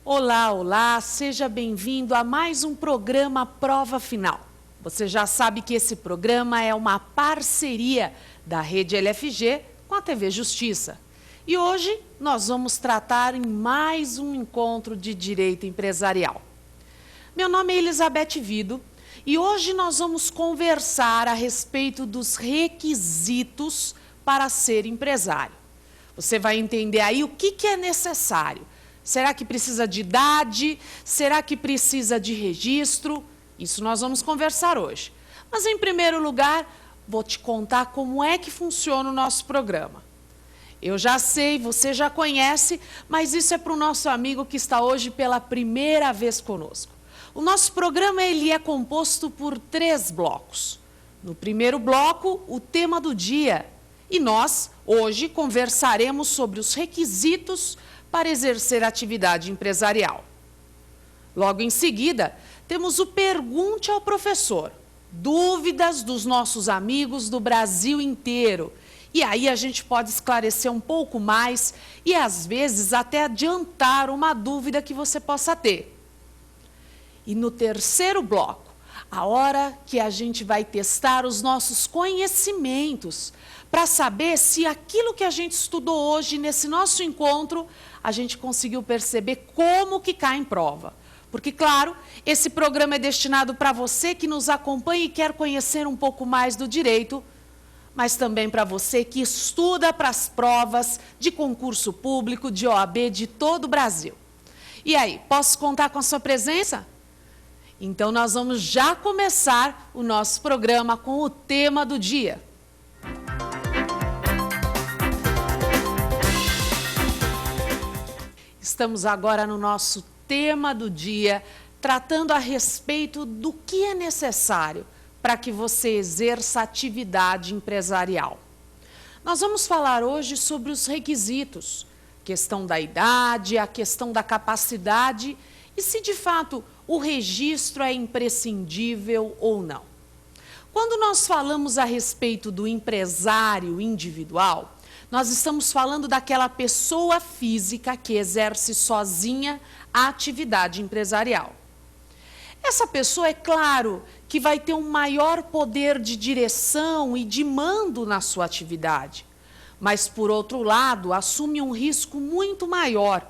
Olá, olá, seja bem-vindo a mais um programa Prova Final. Você já sabe que esse programa é uma parceria da Rede LFG com a TV Justiça. E hoje nós vamos tratar em mais um encontro de direito empresarial. Meu nome é Elizabeth Vido e hoje nós vamos conversar a respeito dos requisitos para ser empresário. Você vai entender aí o que é necessário. Será que precisa de idade? Será que precisa de registro? Isso nós vamos conversar hoje. Mas, em primeiro lugar, vou te contar como é que funciona o nosso programa. Eu já sei, você já conhece, mas isso é para o nosso amigo que está hoje pela primeira vez conosco. O nosso programa ele é composto por 3 blocos. No primeiro bloco, o tema do dia. E nós, hoje, conversaremos sobre os requisitos para exercer atividade empresarial. Logo em seguida, temos o Pergunte ao Professor, dúvidas dos nossos amigos do Brasil inteiro. E aí a gente pode esclarecer um pouco mais e, às vezes, até adiantar uma dúvida que você possa ter. E no terceiro bloco, a hora que a gente vai testar os nossos conhecimentos para saber se aquilo que a gente estudou hoje nesse nosso encontro, a gente conseguiu perceber como que cai em prova. Porque, claro, esse programa é destinado para você que nos acompanha e quer conhecer um pouco mais do direito, mas também para você que estuda para as provas de concurso público, de OAB, de todo o Brasil. E aí, posso contar com a sua presença? Então, nós vamos já começar o nosso programa com o tema do dia. Estamos agora no nosso tema do dia, tratando a respeito do que é necessário para que você exerça atividade empresarial. Nós vamos falar hoje sobre os requisitos, questão da idade, a questão da capacidade e se de fato o registro é imprescindível ou não. Quando nós falamos a respeito do empresário individual, nós estamos falando daquela pessoa física que exerce sozinha a atividade empresarial. Essa pessoa, é claro, que vai ter um maior poder de direção e de mando na sua atividade, mas, por outro lado, assume um risco muito maior,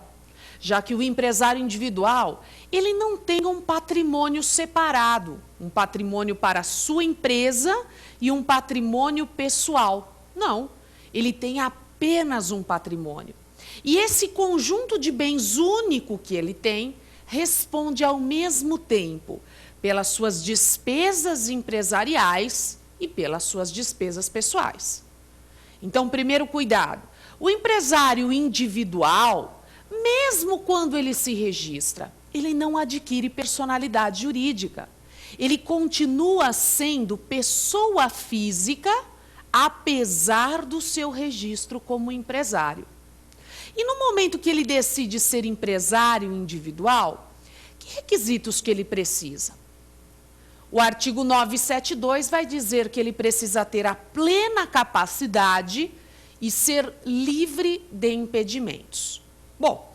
já que o empresário individual, ele não tem um patrimônio separado, um patrimônio para a sua empresa e um patrimônio pessoal. Não. Ele tem apenas um patrimônio. E esse conjunto de bens único que ele tem responde ao mesmo tempo pelas suas despesas empresariais e pelas suas despesas pessoais. Então, primeiro cuidado. O empresário individual, mesmo quando ele se registra, ele não adquire personalidade jurídica. Ele continua sendo pessoa física, apesar do seu registro como empresário. E no momento que ele decide ser empresário individual, que requisitos que ele precisa? O artigo 972 vai dizer que ele precisa ter a plena capacidade e ser livre de impedimentos. Bom,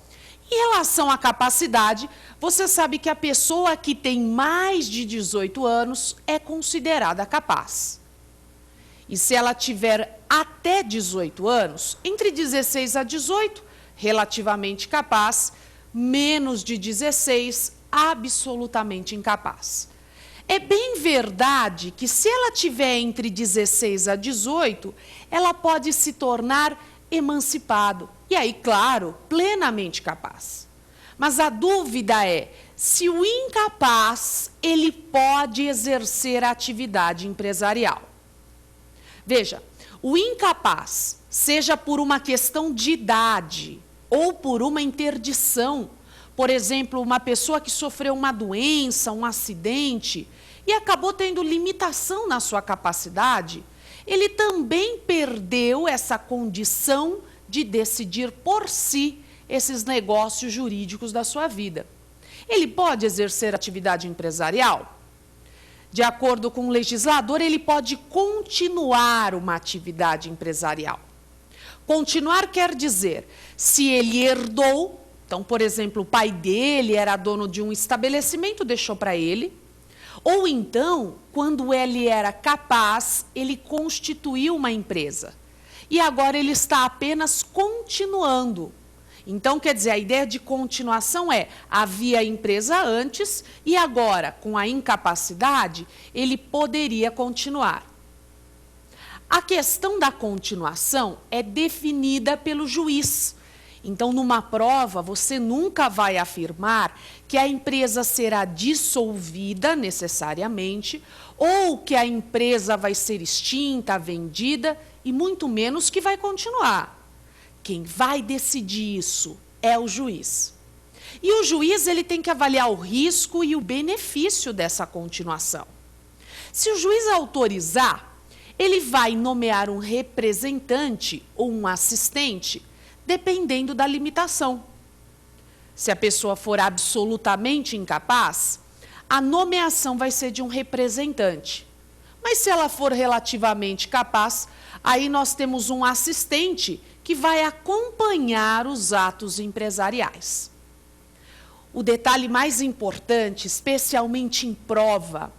em relação à capacidade, você sabe que a pessoa que tem mais de 18 anos é considerada capaz. E se ela tiver até 18 anos, entre 16 a 18, relativamente capaz, menos de 16, absolutamente incapaz. É bem verdade que se ela tiver entre 16 a 18, ela pode se tornar emancipado. E aí, claro, plenamente capaz. Mas a dúvida é se o incapaz, ele pode exercer a atividade empresarial. Veja, o incapaz, seja por uma questão de idade ou por uma interdição, por exemplo, uma pessoa que sofreu uma doença, um acidente e acabou tendo limitação na sua capacidade, ele também perdeu essa condição de decidir por si esses negócios jurídicos da sua vida. Ele pode exercer atividade empresarial? De acordo com o legislador, ele pode continuar uma atividade empresarial. Continuar quer dizer, se ele herdou, Então, por exemplo, o pai dele era dono de um estabelecimento, deixou para ele. Ou então, quando ele era capaz, ele constituiu uma empresa. E agora ele está apenas continuando. Então, quer dizer, a ideia de continuação é, havia empresa antes e agora, com a incapacidade, ele poderia continuar. A questão da continuação é definida pelo juiz. Então, numa prova, você nunca vai afirmar que a empresa será dissolvida necessariamente, ou que a empresa vai ser extinta, vendida, e muito menos que vai continuar. Quem vai decidir isso é o juiz. E o juiz ele tem que avaliar o risco e o benefício dessa continuação. Se o juiz autorizar, ele vai nomear um representante ou um assistente, dependendo da limitação. Se a pessoa for absolutamente incapaz, a nomeação vai ser de um representante. Mas se ela for relativamente capaz, aí nós temos um assistente que vai acompanhar os atos empresariais. O detalhe mais importante, especialmente em prova,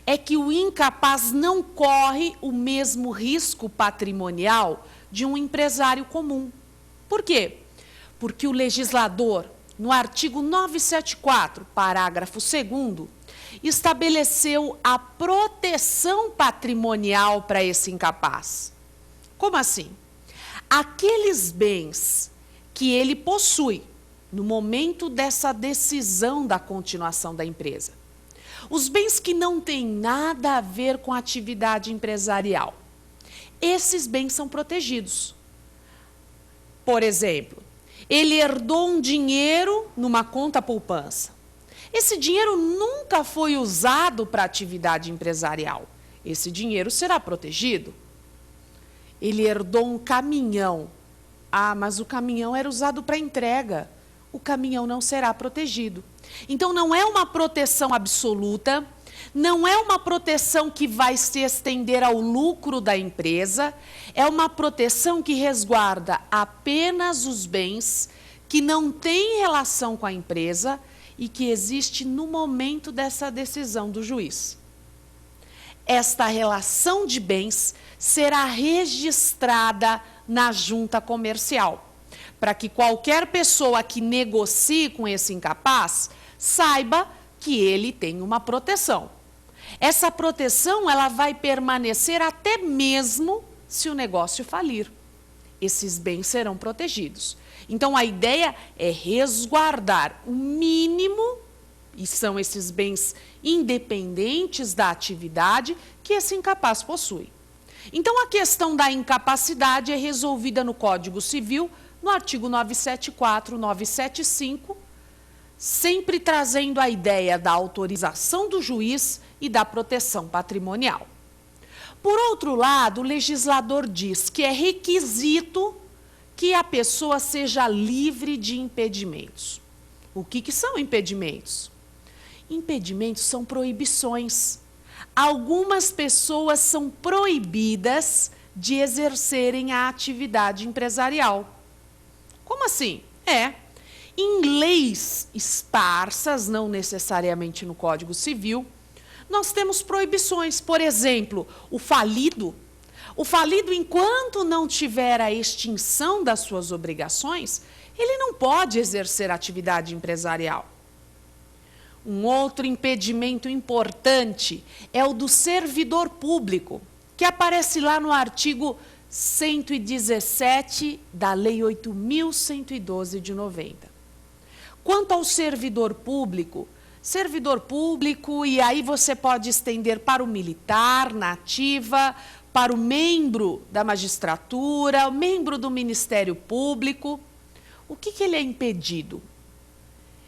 é que o incapaz não corre o mesmo risco patrimonial de um empresário comum. Por quê? Porque o legislador, no artigo 974, parágrafo 2º, estabeleceu a proteção patrimonial para esse incapaz. Como assim? Aqueles bens que ele possui no momento dessa decisão da continuação da empresa, os bens que não têm nada a ver com a atividade empresarial, esses bens são protegidos. Por exemplo, ele herdou um dinheiro numa conta poupança. Esse dinheiro nunca foi usado para atividade empresarial. Esse dinheiro será protegido. Ele herdou um caminhão. Ah, mas o caminhão era usado para entrega. O caminhão não será protegido. Então, não é uma proteção absoluta, não é uma proteção que vai se estender ao lucro da empresa, é uma proteção que resguarda apenas os bens que não têm relação com a empresa e que existe no momento dessa decisão do juiz. Esta relação de bens será registrada na junta comercial, para que qualquer pessoa que negocie com esse incapaz saiba que ele tem uma proteção. Essa proteção ela vai permanecer até mesmo se o negócio falir. Esses bens serão protegidos. Então, a ideia é resguardar o mínimo, e são esses bens independentes da atividade que esse incapaz possui. Então, a questão da incapacidade é resolvida no Código Civil, no artigo 974, 975, sempre trazendo a ideia da autorização do juiz e da proteção patrimonial. Por outro lado, o legislador diz que é requisito que a pessoa seja livre de impedimentos. O que são impedimentos? Impedimentos são proibições. Algumas pessoas são proibidas de exercerem a atividade empresarial. Como assim? Em leis esparsas, não necessariamente no Código Civil, nós temos proibições. Por exemplo, o falido. O falido, enquanto não tiver a extinção das suas obrigações, ele não pode exercer atividade empresarial. Um outro impedimento importante é o do servidor público, que aparece lá no artigo 117 da Lei 8.112 de 90. Quanto ao servidor público, e aí você pode estender para o militar, na ativa, para o membro da magistratura, o membro do Ministério Público. O que ele é impedido?